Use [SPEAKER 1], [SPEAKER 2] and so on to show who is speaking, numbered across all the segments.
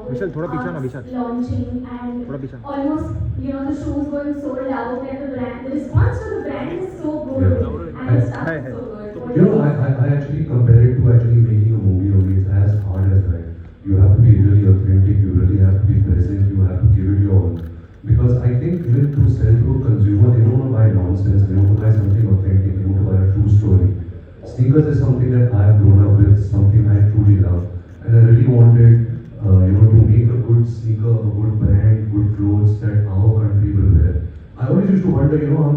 [SPEAKER 1] विशाल थोड़ा पीछे ना विशाल
[SPEAKER 2] launching and
[SPEAKER 1] थोड़ा पीछे
[SPEAKER 2] almost the show is going sold out and the brand, the response to the brand is so good
[SPEAKER 3] Yeah.
[SPEAKER 2] and the stuff
[SPEAKER 1] Hi,
[SPEAKER 2] is
[SPEAKER 1] hi.
[SPEAKER 2] so good.
[SPEAKER 3] I actually compare it to actually making a movie only. It's as hard as that. You have to be really authentic, you really have to be present, you have to give it your all. Because I think even to sell to a consumer, they don't want to buy nonsense, they want to buy something authentic, they want to buy a true story. Sneakers is something that I have grown up with, something I truly love. And I really wanted, to make a good sneaker, a good brand, good clothes that our country will wear. I always used to wonder, हम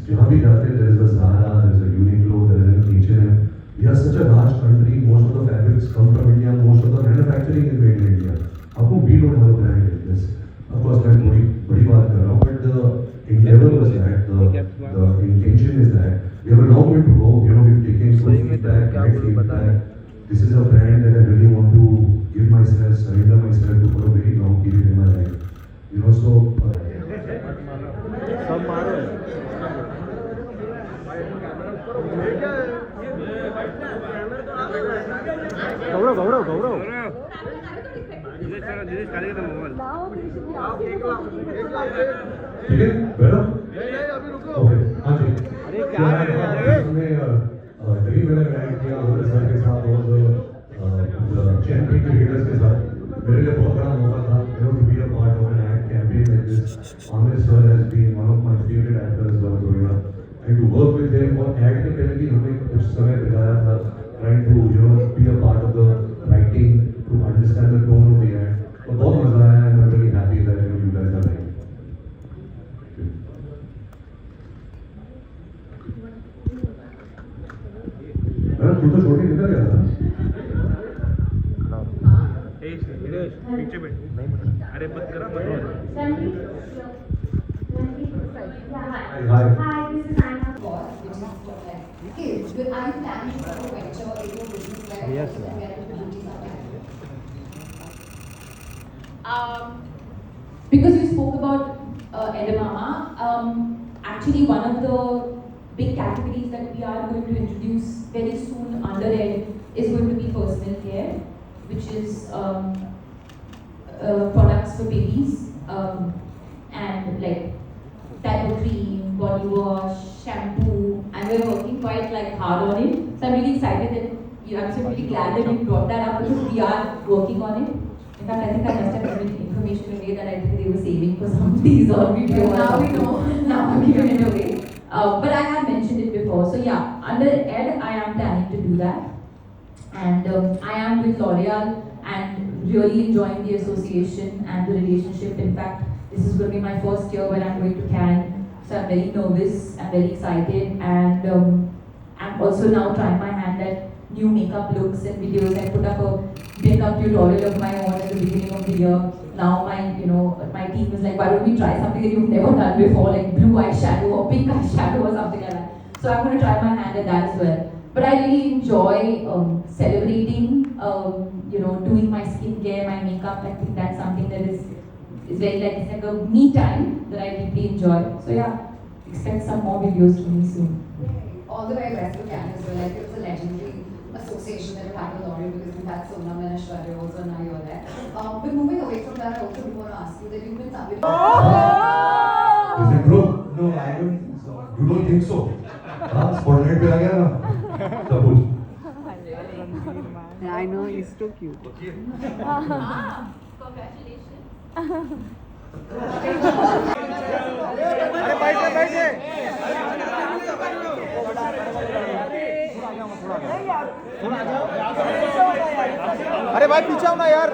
[SPEAKER 3] जहाँ भी जाते there is a Zara, there is a Uniqlo, there is an H&M. We are such a large country, most of the fabrics come from India, most of the manufacturing is made in India. How come we don't have a brand like this? Of course, मैं थोड़ी बड़ी बात कर रहा हूँ, but the endeavor was that, the intention is that we have a long way to go. We've taken good feedback, bad feedback. This is a brand that I really want to give myself, surrender myself to for a very long period in my life. So.
[SPEAKER 1] सब मारो गौरव गौरव गौरव
[SPEAKER 3] ठीक है madam okay हाँ जी
[SPEAKER 1] अरे क्या कर रहे हैं
[SPEAKER 3] हमने तभी मैंने कनेक्ट किया और सर के साथ और चैंपियन क्रिकेटर्स के साथ मेरे लिए बहुत बड़ा मौका था to be a part of an act campaign like this Aamir sir has been one of my favourite actors growing up and to work with him और एक्ट के पहले भी हमने कुछ समय बिताया था trying to be a part of the writing to understand the tone of the act और बहुत मजा आया and I am really happy that you guys are like तू तो छोड़ के निकल गया था
[SPEAKER 4] पीछे बैठ अरे मत करा
[SPEAKER 3] Hi.
[SPEAKER 2] Hi, this is Anna.
[SPEAKER 5] Kids, but are you planning to venture into a business where
[SPEAKER 1] Yes,
[SPEAKER 5] you
[SPEAKER 1] ma'am.
[SPEAKER 5] can get into beauty something?
[SPEAKER 6] Because you spoke about Edamama, actually one of the big categories that we are going to introduce very soon under Ed is going to be personal care, which is products for babies and like diaper cream, body wash, shampoo, and we're working quite hard on it. So I'm really excited that I'm so really glad that you brought that up because we are working on it. In fact, I think I must have given information today that I think they were saving for some teaser or video.
[SPEAKER 5] Now we know.
[SPEAKER 6] Now I'm giving it away. But I have mentioned it before. So yeah, under Ed, I am planning to do that. And I am with L'Oreal and really enjoying the association and the relationship. In fact, this is going to be my first year when I'm going to Cannes. So I'm very nervous, I'm very excited, and I'm also now trying my hand at new makeup looks and videos. I put up a makeup tutorial of my own at the beginning of the year. Now my team is like, why don't we try something that you've never done before, like blue eyeshadow or pink eyeshadow or something like that. So I'm going to try my hand at that as well. But I really enjoy celebrating, doing my skincare, my makeup. I think that's something that is very it's like a me time that I deeply enjoy. So yeah, expect some more videos from me soon.
[SPEAKER 5] All the very best with Cannes as well. Like it's a legendary association that we have with L'Oreal because we've had Sonam and Aishwarya also, and now you're there. But moving away from that, I also do want to ask you that you've been somebody.
[SPEAKER 3] Is it true? No, I don't think so. You don't think so? Spotlight पे आ गया ना? सब कुछ.
[SPEAKER 7] I know, he's so cute.
[SPEAKER 1] अरे बैठे बैठे अरे भाई पीछे आओ ना यार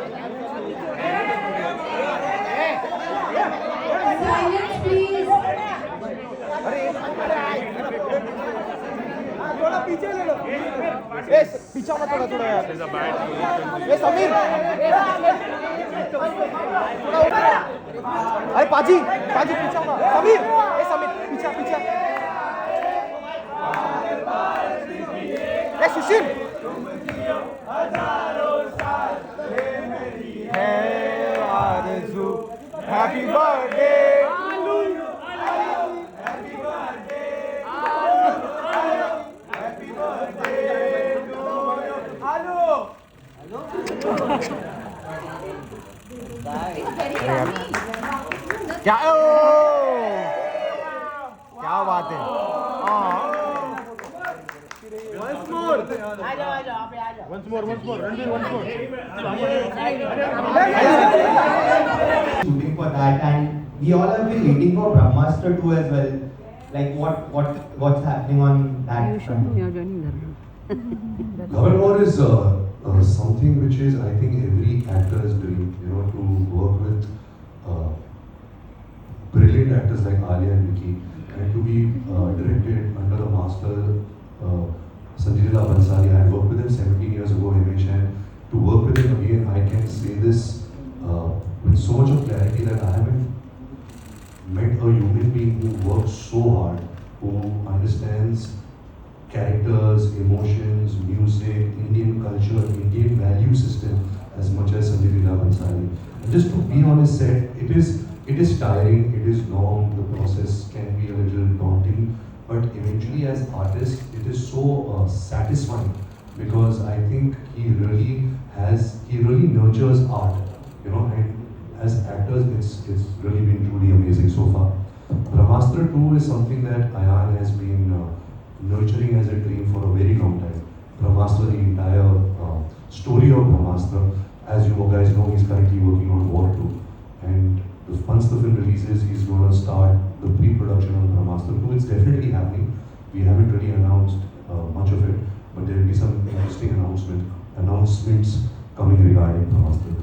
[SPEAKER 5] Silence, please.
[SPEAKER 1] थोड़ा पीछे ले लो पीछे आओ ना थोड़ा यार समीर अरे पाजी पाजी पीछे आओ ना समीर समीर पीछे पीछे सुशील हैप्पी बर्थडे अरे यार क्या ओ क्या बात है once more Ranveer once more
[SPEAKER 7] shooting for that, and we all have been waiting for Brahmastra 2 as well. Like what's happening on that front?
[SPEAKER 3] Gabbar War is something which is, I think, every actor's dream. You know, to work with brilliant actors like Alia and Vicky, and to be directed under the master Sanjay Leela Bhansali. I had worked with him 17 years ago, Himesh, and to work with him again, I can say this with so much of clarity that I haven't met a human being who works so hard, who understands characters, emotions, music, Indian culture, Indian value system as much as Sanjay Leela Bhansali. And just to be on his set, it is tiring, it is long, the process can be a little daunting, but eventually as artists, it is so satisfying because I think he really nurtures art, you know, and as actors, it's really been truly amazing so far. Brahmastra 2 is something that Ayan has been nurturing as a dream for a very long time. Brahmastra, the entire story of Brahmastra, as you guys know, he's currently working on War 2, and once the film releases, he's going to start the pre-production on Brahmastra 2. It's definitely happening. We haven't really announced much of it, but there will be some interesting announcements coming regarding Brahmastra 2.